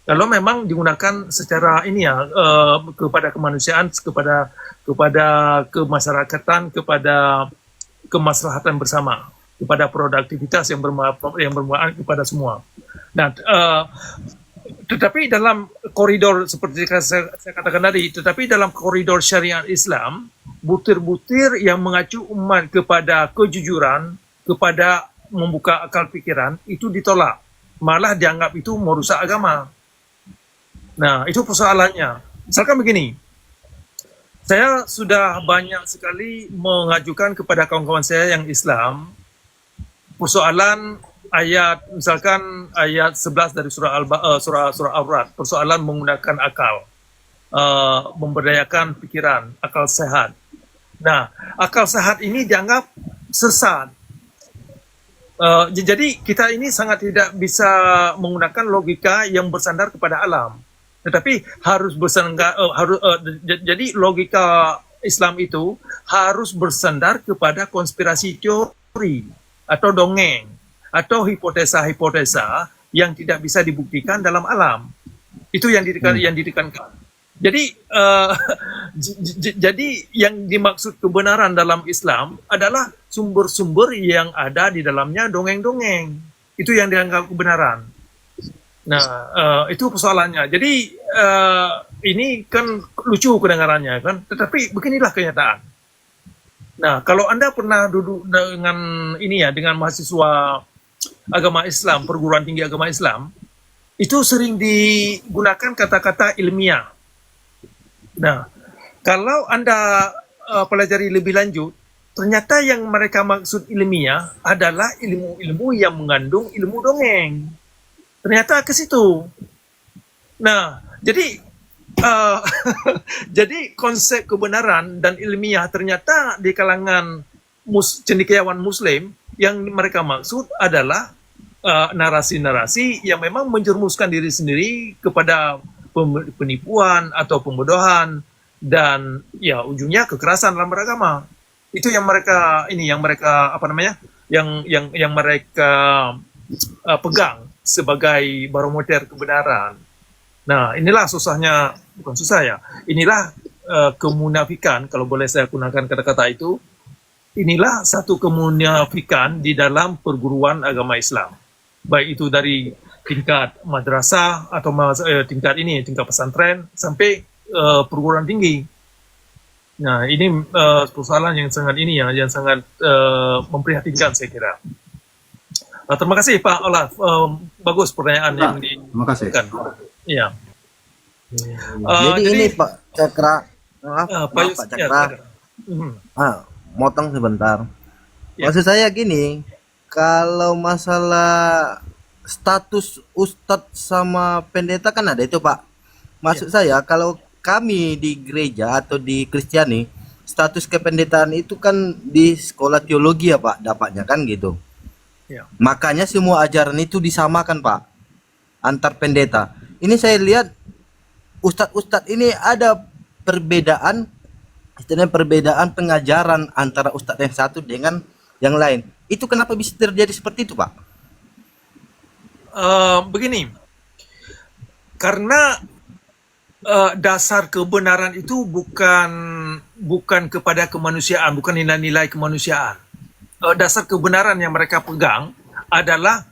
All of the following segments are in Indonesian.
Kalau memang digunakan secara ini ya, kepada kemanusiaan, kepada kemasyarakatan, kepada kemaslahatan bersama, kepada produktivitas yang bermanfaat kepada semua. Nah, tetapi dalam koridor seperti saya katakan tadi, tetapi dalam koridor syariat Islam, butir-butir yang mengacu umat kepada kejujuran, kepada membuka akal pikiran, itu ditolak. Malah dianggap itu merusak agama. Nah, itu persoalannya. Misalkan begini, saya sudah banyak sekali mengajukan kepada kawan-kawan saya yang Islam persoalan ayat, misalkan ayat 11 dari surah Al-Ra'd, persoalan menggunakan akal, memberdayakan pikiran, akal sehat. Nah, akal sehat ini dianggap sesat. Jadi kita ini sangat tidak bisa menggunakan logika yang bersandar kepada alam, tetapi harus bersandar, jadi logika Islam itu harus bersandar kepada konspirasi teori atau dongeng atau hipotesa-hipotesa yang tidak bisa dibuktikan dalam alam. Itu yang ditekankan. Jadi jadi yang dimaksud kebenaran dalam Islam adalah sumber-sumber yang ada di dalamnya dongeng-dongeng. Itu yang dianggap kebenaran. Nah, itu persoalannya. Jadi ini kan lucu kedengarannya kan, tetapi beginilah kenyataan. Nah, kalau Anda pernah duduk dengan ini ya, dengan mahasiswa agama Islam, perguruan tinggi agama Islam, itu sering digunakan kata-kata ilmiah. Nah, kalau Anda pelajari lebih lanjut, ternyata yang mereka maksud ilmiah adalah ilmu-ilmu yang mengandung ilmu dongeng. Ternyata ke situ. Nah, jadi jadi konsep kebenaran dan ilmiah ternyata di kalangan cendekiawan Muslim yang mereka maksud adalah narasi-narasi yang memang menjerumuskan diri sendiri kepada penipuan atau pembodohan dan ya ujungnya kekerasan dalam beragama. Itu yang mereka yang mereka pegang sebagai barometer kebenaran. Nah, inilah susahnya, bukan susah ya, inilah kemunafikan, kalau boleh saya gunakan kata-kata itu, inilah satu kemunafikan di dalam perguruan agama Islam. Baik itu dari tingkat madrasah atau tingkat pesantren sampai perguruan tinggi. Nah, ini persoalan yang sangat yang sangat memprihatinkan saya kira. Terima kasih Pak Olaf, bagus pertanyaan yang terima kasih. Iya. Jadi ini Pak Cakra, Pak Cakra, motong sebentar. Ya. Maksud saya gini, kalau masalah status ustadz sama pendeta kan ada itu Pak. Maksud saya kalau kami di gereja atau di Kristiani, status kependetaan itu kan di sekolah teologi ya Pak, dapatnya kan gitu. Ya. Makanya semua ajaran itu disamakan Pak, antar pendeta. Ini saya lihat ustadz-ustadz ini ada perbedaan, istilahnya perbedaan pengajaran antara ustadz yang satu dengan yang lain. Itu kenapa bisa terjadi seperti itu Pak? Begini, karena dasar kebenaran itu bukan kepada kemanusiaan, bukan nilai-nilai kemanusiaan. Dasar kebenaran yang mereka pegang adalah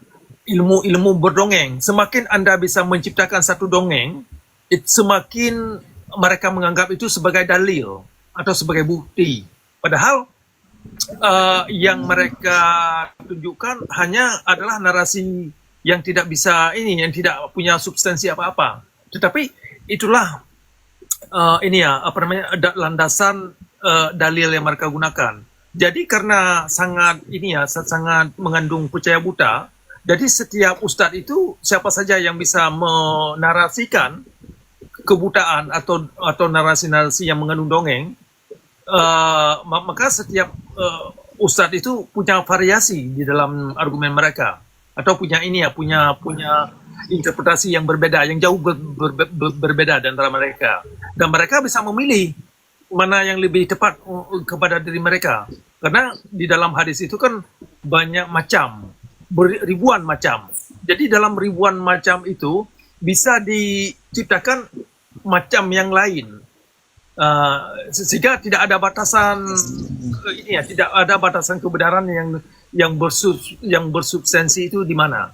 ilmu-ilmu berdongeng. Semakin Anda bisa menciptakan satu dongeng, semakin mereka menganggap itu sebagai dalil atau sebagai bukti. Padahal yang mereka tunjukkan hanya adalah narasi yang tidak bisa yang tidak punya substansi apa-apa. Tetapi itulah landasan dalil yang mereka gunakan. Jadi karena sangat mengandung percaya buta, jadi setiap ustadz itu siapa saja yang bisa menarasikan kebutaan atau narasi-narasi yang mengandung dongeng, maka setiap ustadz itu punya variasi di dalam argumen mereka atau punya interpretasi yang berbeda, yang jauh berbeda di antara mereka, dan mereka bisa memilih mana yang lebih tepat kepada diri mereka, karena di dalam hadis itu kan banyak macam, ribuan macam. Jadi dalam ribuan macam itu bisa diciptakan macam yang lain. Sehingga tidak ada batasan ini ya, tidak ada batasan kebenaran yang bersubstansi itu di mana.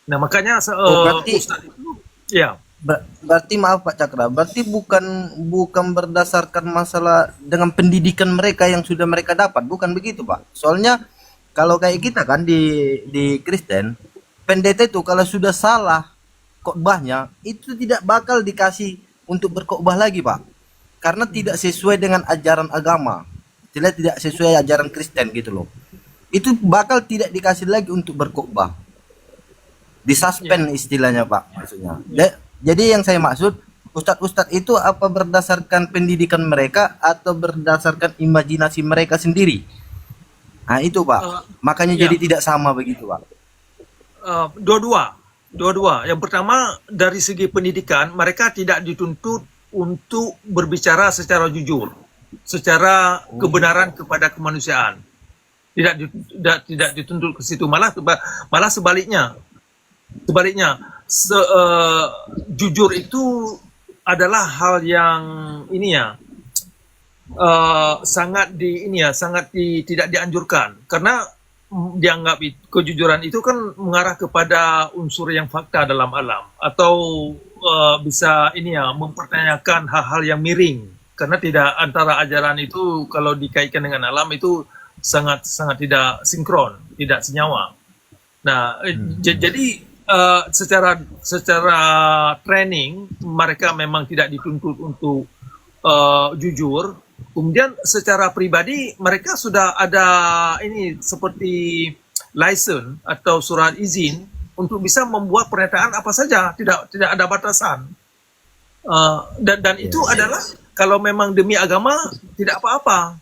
Nah, makanya berarti Ustadz itu ya. berarti maaf Pak Cakra, berarti bukan berdasarkan masalah dengan pendidikan mereka yang sudah mereka dapat, bukan begitu Pak? Soalnya kalau kayak kita kan di Kristen, pendeta itu kalau sudah salah khotbahnya itu tidak bakal dikasih untuk berkhotbah lagi Pak, karena tidak sesuai dengan ajaran agama, tidak sesuai ajaran Kristen gitu loh. Itu bakal tidak dikasih lagi untuk berkhotbah, disuspend istilahnya Pak, maksudnya. Jadi yang saya maksud, ustadz-ustadz itu apa berdasarkan pendidikan mereka atau berdasarkan imajinasi mereka sendiri? Nah itu Pak, makanya Ya. jadi tidak sama begitu Pak. Dua-dua. Yang pertama, dari segi pendidikan, mereka tidak dituntut untuk berbicara secara jujur, secara kebenaran kepada kemanusiaan. Tidak dituntut ke situ, malah sebaliknya. Jujur itu adalah hal yang ini ya, sangat tidak dianjurkan, karena dianggap kejujuran itu kan mengarah kepada unsur yang fakta dalam alam, atau bisa ini ya, mempertanyakan hal-hal yang miring, karena tidak antara ajaran itu kalau dikaitkan dengan alam itu sangat tidak sinkron, tidak senyawa. Nah, jadi secara training mereka memang tidak dituntut untuk jujur. Kemudian secara pribadi mereka sudah ada ini seperti license atau surat izin untuk bisa membuat pernyataan apa saja, tidak ada batasan. Dan itu adalah kalau memang demi agama tidak apa-apa.